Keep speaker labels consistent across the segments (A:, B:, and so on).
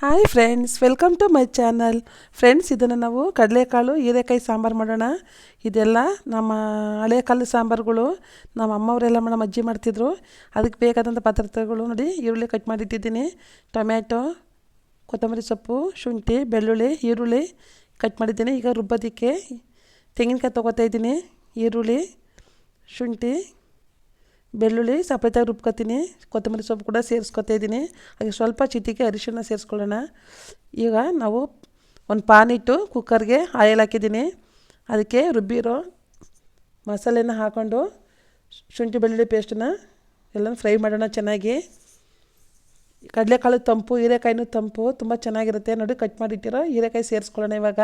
A: Hi friends, welcome to my channel. Friends, ಇದನ್ನು ನಾವು ಕಡಲೆಕಾಳು ಹೀರೆಕಾಯಿ ಸಾಂಬಾರು ಮಾಡೋಣ. ಇದೆಲ್ಲ ನಮ್ಮ ಹಳೆ ಕಾಲದ ಸಾಂಬಾರುಗಳು. ನಮ್ಮ ಅಮ್ಮವರೆಲ್ಲ ನಮ್ಮ ಅಜ್ಜಿ ಮಾಡ್ತಿದ್ರು. ಅದಕ್ಕೆ ಬೇಕಾದಂಥ ಪದಾರ್ಥಗಳು ನೋಡಿ: ಈರುಳ್ಳಿ ಕಟ್ ಮಾಡಿಟ್ಟಿದ್ದೀನಿ, ಟೊಮ್ಯಾಟೊ, ಕೊತ್ತಂಬರಿ ಸೊಪ್ಪು, ಶುಂಠಿ, ಬೆಳ್ಳುಳ್ಳಿ, ಈರುಳ್ಳಿ ಕಟ್ ಮಾಡಿದ್ದೀನಿ. ಈಗ ರುಬ್ಬೋದಕ್ಕೆ ತೆಂಗಿನಕಾಯಿ ತೊಗೋತಾ ಇದ್ದೀನಿ. ಈರುಳ್ಳಿ, ಶುಂಠಿ, ಬೆಳ್ಳುಳ್ಳಿ ಸಪ್ರೇಟಾಗಿ ರುಬ್ಕೊತೀನಿ. ಕೊತ್ತಂಬರಿ ಸೊಪ್ಪು ಕೂಡ ಸೇರಿಸ್ಕೊತಾ ಇದ್ದೀನಿ. ಹಾಗೆ ಸ್ವಲ್ಪ ಚಿಟಿಕೆ ಅರಿಶಿಣ ಸೇರಿಸ್ಕೊಳ್ಳೋಣ. ಈಗ ನಾವು ಒಂದು ಪಾನ್ ಇಟ್ಟು ಕುಕ್ಕರ್ಗೆ ಆಯಿಲ್ ಹಾಕಿದ್ದೀನಿ. ಅದಕ್ಕೆ ರುಬ್ಬಿರೋ ಮಸಾಲೆನ ಹಾಕ್ಕೊಂಡು ಶುಂಠಿ ಬೆಳ್ಳುಳ್ಳಿ ಪೇಸ್ಟನ್ನ ಎಲ್ಲ ಫ್ರೈ ಮಾಡೋಣ ಚೆನ್ನಾಗಿ. ಕಡಲೆಕಾಳು ತಂಪು, ಹೀರೆಕಾಯಿನೂ ತಂಪು, ತುಂಬ ಚೆನ್ನಾಗಿರುತ್ತೆ. ನೋಡಿ, ಕಟ್ ಮಾಡಿಟ್ಟಿರೋ ಹೀರೆಕಾಯಿ ಸೇರಿಸ್ಕೊಳ್ಳೋಣ. ಇವಾಗ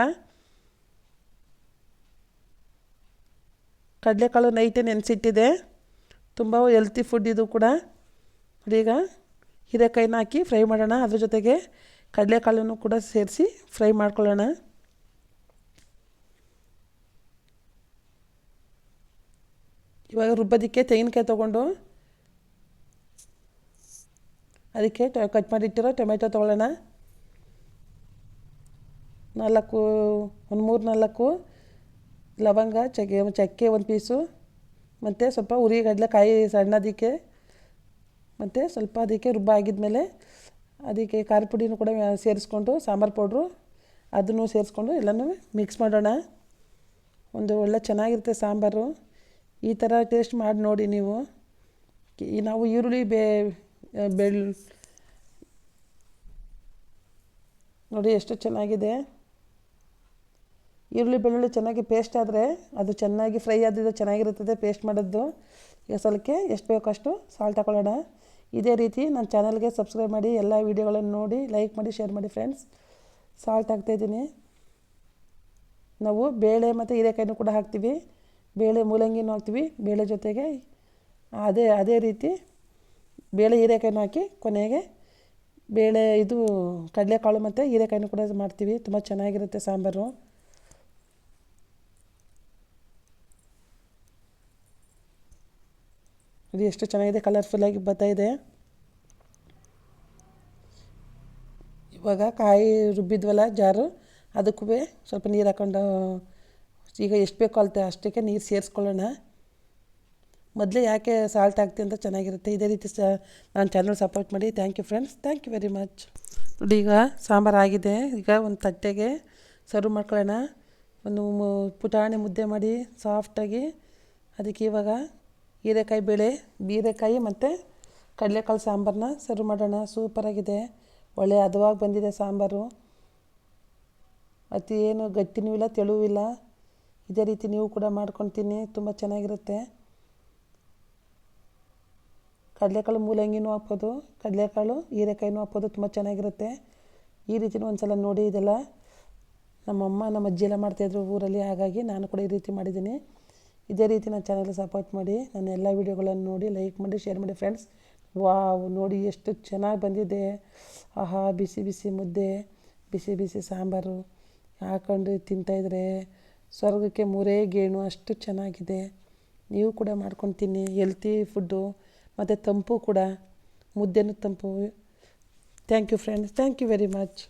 A: ಕಡಲೆಕಾಳು ನೈಟೇ ನೆನೆಸಿಟ್ಟಿದೆ. ತುಂಬ ಹೆಲ್ತಿ ಫುಡ್ ಇದು ಕೂಡ. ಈಗ ಹೀರೆಕಾಯಿನ ಹಾಕಿ ಫ್ರೈ ಮಾಡೋಣ. ಅದ್ರ ಜೊತೆಗೆ ಕಡಲೆಕಾಳನ್ನು ಕೂಡ ಸೇರಿಸಿ ಫ್ರೈ ಮಾಡ್ಕೊಳ್ಳೋಣ. ಇವಾಗ ರುಬ್ಬೋದಕ್ಕೆ ತೆಂಗಿನಕಾಯಿ ತೊಗೊಂಡು ಅದಕ್ಕೆ ಕಟ್ ಮಾಡಿಟ್ಟಿರೋ ಟೊಮೆಟೊ ತೊಗೊಳ್ಳೋಣ. ಒಂದು 3-4 ಲವಂಗ, ಚಕ್ಕೆ ಒಂದು ಪೀಸು, ಮತ್ತು ಸ್ವಲ್ಪ ಕಡಲೆಕಾಯಿ ಸಣ್ಣದಕ್ಕೆ, ಮತ್ತು ಸ್ವಲ್ಪ ಅದಕ್ಕೆ ರುಬ್ಬಾಗಿದ್ಮೇಲೆ ಅದಕ್ಕೆ ಖಾರ ಪುಡಿನೂ ಕೂಡ ಸೇರಿಸ್ಕೊಂಡು, ಸಾಂಬಾರು ಪೌಡ್ರು ಅದನ್ನು ಸೇರಿಸ್ಕೊಂಡು ಎಲ್ಲನೂ ಮಿಕ್ಸ್ ಮಾಡೋಣ. ಒಂದು ಒಳ್ಳೆ ಚೆನ್ನಾಗಿರುತ್ತೆ ಸಾಂಬಾರು. ಈ ಥರ ಟೇಸ್ಟ್ ಮಾಡಿ ನೋಡಿ ನೀವು. ನಾವು ಈರುಳ್ಳಿ ನೋಡಿ ಎಷ್ಟು ಚೆನ್ನಾಗಿದೆ. ಈರುಳ್ಳಿ ಬೆಳ್ಳುಳ್ಳಿ ಚೆನ್ನಾಗಿ ಪೇಸ್ಟ್ ಆದರೆ ಅದು ಚೆನ್ನಾಗಿ ಫ್ರೈ ಆದಿದ್ದು ಚೆನ್ನಾಗಿರುತ್ತದೆ ಪೇಸ್ಟ್ ಮಾಡೋದು. ಈಗ ಸ್ವಲ್ಪಕ್ಕೆ ಎಷ್ಟು ಬೇಕೋ ಅಷ್ಟು ಸಾಲ್ಟ್ ಹಾಕೊಳ್ಳೋಣ. ಇದೇ ರೀತಿ ನನ್ನ ಚಾನಲ್ಗೆ ಸಬ್ಸ್ಕ್ರೈಬ್ ಮಾಡಿ, ಎಲ್ಲ ವೀಡಿಯೋಗಳನ್ನು ನೋಡಿ, ಲೈಕ್ ಮಾಡಿ, ಶೇರ್ ಮಾಡಿ ಫ್ರೆಂಡ್ಸ್. ಸಾಲ್ಟ್ ಹಾಕ್ತಾಯಿದ್ದೀನಿ. ನಾವು ಬೇಳೆ ಮತ್ತು ಹೀರೆಕಾಯಿನೂ ಕೂಡ ಹಾಕ್ತೀವಿ. ಬೇಳೆ ಮೂಲಂಗಿನೂ ಹಾಕ್ತೀವಿ. ಬೇಳೆ ಜೊತೆಗೆ ಅದೇ ರೀತಿ ಬೇಳೆ ಹೀರೆಕಾಯಿನೂ ಹಾಕಿ ಕೊನೆಗೆ ಕಡಲೆಕಾಳು ಮತ್ತು ಹೀರೆಕಾಯಿನೂ ಕೂಡ ಮಾಡ್ತೀವಿ. ತುಂಬ ಚೆನ್ನಾಗಿರುತ್ತೆ ಸಾಂಬಾರು. ಇದು ಎಷ್ಟು ಚೆನ್ನಾಗಿದೆ, ಕಲರ್ಫುಲ್ಲಾಗಿ ಬರ್ತಾಯಿದೆ. ಇವಾಗ ಕಾಯಿ ರುಬ್ಬಿದ್ವಲ್ಲ ಜಾರು, ಅದಕ್ಕೂ ಸ್ವಲ್ಪ ನೀರು ಹಾಕ್ಕೊಂಡು, ಈಗ ಎಷ್ಟು ಬೇಕೋ ಅಷ್ಟಕ್ಕೆ ನೀರು ಸೇರಿಸ್ಕೊಳ್ಳೋಣ. ಮೊದಲೇ ಯಾಕೆ ಸಾಲ್ಟ್ ಹಾಕ್ತೀವಿ ಅಂತ ಚೆನ್ನಾಗಿರುತ್ತೆ. ಇದೇ ರೀತಿ ನಾನು ಚಾನಲ್ ಸಪೋರ್ಟ್ ಮಾಡಿ. Thank you friends, thank you very much. ನೋಡಿ, ಈಗ ಸಾಂಬಾರು ಆಗಿದೆ. ಈಗ ಒಂದು ತಟ್ಟೆಗೆ ಸರ್ವ್ ಮಾಡ್ಕೊಳ್ಳೋಣ. ಒಂದು ಪುಟಾಣಿ ಮುದ್ದೆ ಮಾಡಿ ಸಾಫ್ಟಾಗಿ ಅದಕ್ಕೆ ಇವಾಗ ಹೀರೆಕಾಯಿ ಮತ್ತು ಕಡಲೆಕಾಳು ಸಾಂಬಾರನ್ನ ಸರ್ವ್ ಮಾಡೋಣ. ಸೂಪರಾಗಿದೆ, ಒಳ್ಳೆ ಹದವಾಗಿ ಬಂದಿದೆ ಸಾಂಬಾರು. ಅತಿ ಏನು ಗಟ್ಟಿನೂ ಇಲ್ಲ, ತೆಳುವೂ ಇಲ್ಲ. ಇದೇ ರೀತಿ ನೀವು ಕೂಡ ಮಾಡ್ಕೊತೀನಿ, ತುಂಬ ಚೆನ್ನಾಗಿರುತ್ತೆ. ಕಡಲೆಕಾಳು ಮೂಲಂಗಿನೂ ಹಾಕ್ಬೋದು, ಕಡಲೆಕಾಳು ಹೀರೆಕಾಯಿನೂ ಹಾಕ್ಬೋದು, ತುಂಬ ಚೆನ್ನಾಗಿರುತ್ತೆ. ಈ ರೀತಿನೂ ಒಂದು ಸಲ ನೋಡಿ. ಇದೆಲ್ಲ ನಮ್ಮಮ್ಮ ನಮ್ಮ ಅಜ್ಜಿ ಎಲ್ಲ ಮಾಡ್ತಾಯಿದ್ರು ಊರಲ್ಲಿ, ಹಾಗಾಗಿ ನಾನು ಕೂಡ ಈ ರೀತಿ ಮಾಡಿದ್ದೀನಿ. ಇದೇ ರೀತಿ ನನ್ನ ಚಾನಲ್ಗೆ ಸಪೋರ್ಟ್ ಮಾಡಿ, ನನ್ನ ಎಲ್ಲ ವೀಡಿಯೋಗಳನ್ನು ನೋಡಿ, ಲೈಕ್ ಮಾಡಿ, ಶೇರ್ ಮಾಡಿ ಫ್ರೆಂಡ್ಸ್. ವಾವ್, ನೋಡಿ ಎಷ್ಟು ಚೆನ್ನಾಗಿ ಬಂದಿದೆ. ಆಹಾ, ಬಿಸಿ ಬಿಸಿ ಮುದ್ದೆ, ಬಿಸಿ ಬಿಸಿ ಸಾಂಬಾರು ಹಾಕ್ಕೊಂಡು ತಿಂತಾಯಿದ್ರೆ ಸ್ವರ್ಗಕ್ಕೆ ಮೂರೇ ಗೇಣು, ಅಷ್ಟು ಚೆನ್ನಾಗಿದೆ. ನೀವು ಕೂಡ ಮಾಡ್ಕೊಂಡು ತಿನ್ನಿ. ಹೆಲ್ತಿ ಫುಡ್ಡು ಮತ್ತು ತಂಪು ಕೂಡ, ಮುದ್ದೆನೂ ತಂಪು. Thank you friends, thank you very much.